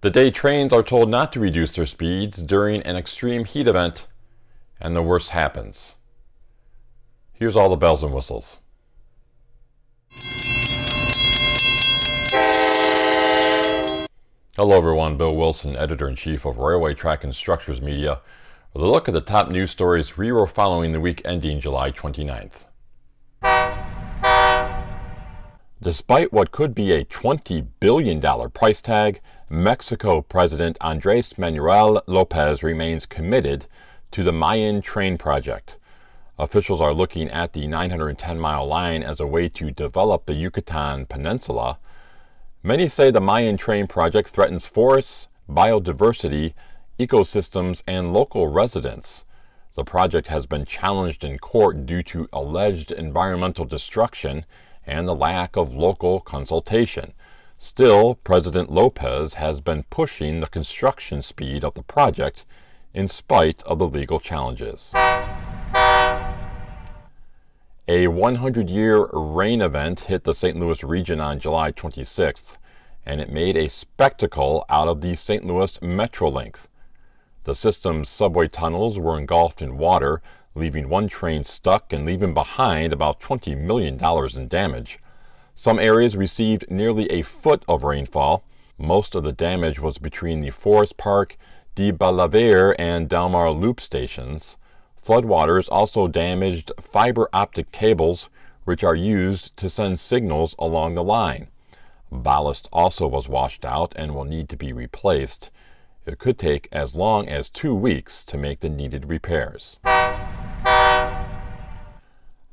The day trains are told not to reduce their speeds during an extreme heat event, and the worst happens. Here's all the bells and whistles. Hello everyone, Bill Wilson, Editor-in-Chief of Railway Track and Structures Media, with a look at the top news stories we were following the week ending July 29th. Despite what could be a $20 billion price tag, Mexico President Andrés Manuel López remains committed to the Mayan train project. Officials are looking at the 910-mile line as a way to develop the Yucatan Peninsula. Many say the Mayan train project threatens forests, biodiversity, ecosystems, and local residents. The project has been challenged in court due to alleged environmental destruction and the lack of local consultation. Still, President López has been pushing the construction speed of the project in spite of the legal challenges. A 100-year rain event hit the St. Louis region on July 26th, and it made a spectacle out of the St. Louis Metrolink. The system's subway tunnels were engulfed in water, leaving one train stuck and leaving behind about $20 million in damage. Some areas received nearly a foot of rainfall. Most of the damage was between the Forest Park, de Balaver, and Delmar Loop stations. Floodwaters also damaged fiber optic cables, which are used to send signals along the line. Ballast also was washed out and will need to be replaced. It could take as long as 2 weeks to make the needed repairs.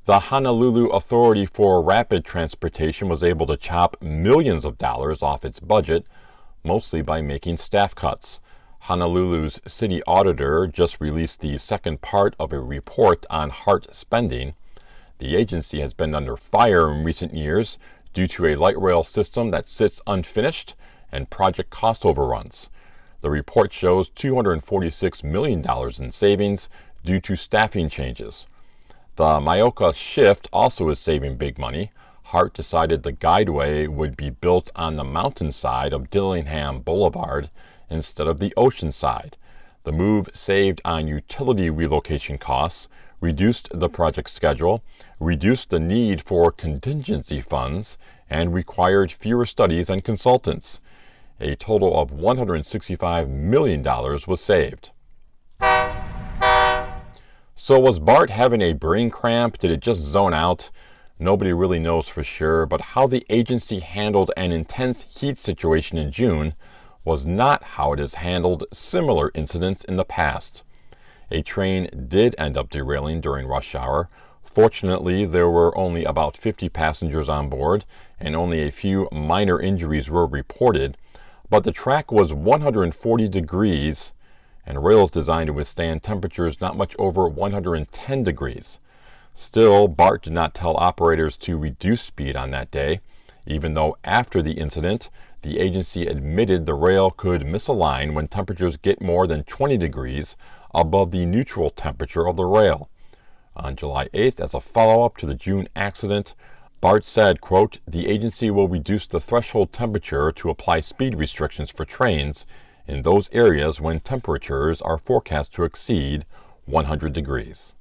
The Honolulu Authority for Rapid Transportation was able to chop millions of dollars off its budget, mostly by making staff cuts. Honolulu's city auditor just released the second part of a report on HART spending. The agency has been under fire in recent years due to a light rail system that sits unfinished and project cost overruns. The report shows $246 million in savings due to staffing changes. The Myoka shift also is saving big money. HART decided the guideway would be built on the mountainside of Dillingham Boulevard instead of the ocean side. The move saved on utility relocation costs, reduced the project schedule, reduced the need for contingency funds, and required fewer studies and consultants. A total of $165 million was saved. So was Bart having a brain cramp? Did it just zone out? Nobody really knows for sure, but how the agency handled an intense heat situation in June was not how it has handled similar incidents in the past. A train did end up derailing during rush hour. Fortunately, there were only about 50 passengers on board, and only a few minor injuries were reported, but the track was 140 degrees, and rails designed to withstand temperatures not much over 110 degrees. Still, BART did not tell operators to reduce speed on that day, even though after the incident, the agency admitted the rail could misalign when temperatures get more than 20 degrees above the neutral temperature of the rail. On July 8th, as a follow-up to the June accident, BART said, quote, "The agency will reduce the threshold temperature to apply speed restrictions for trains in those areas when temperatures are forecast to exceed 100 degrees.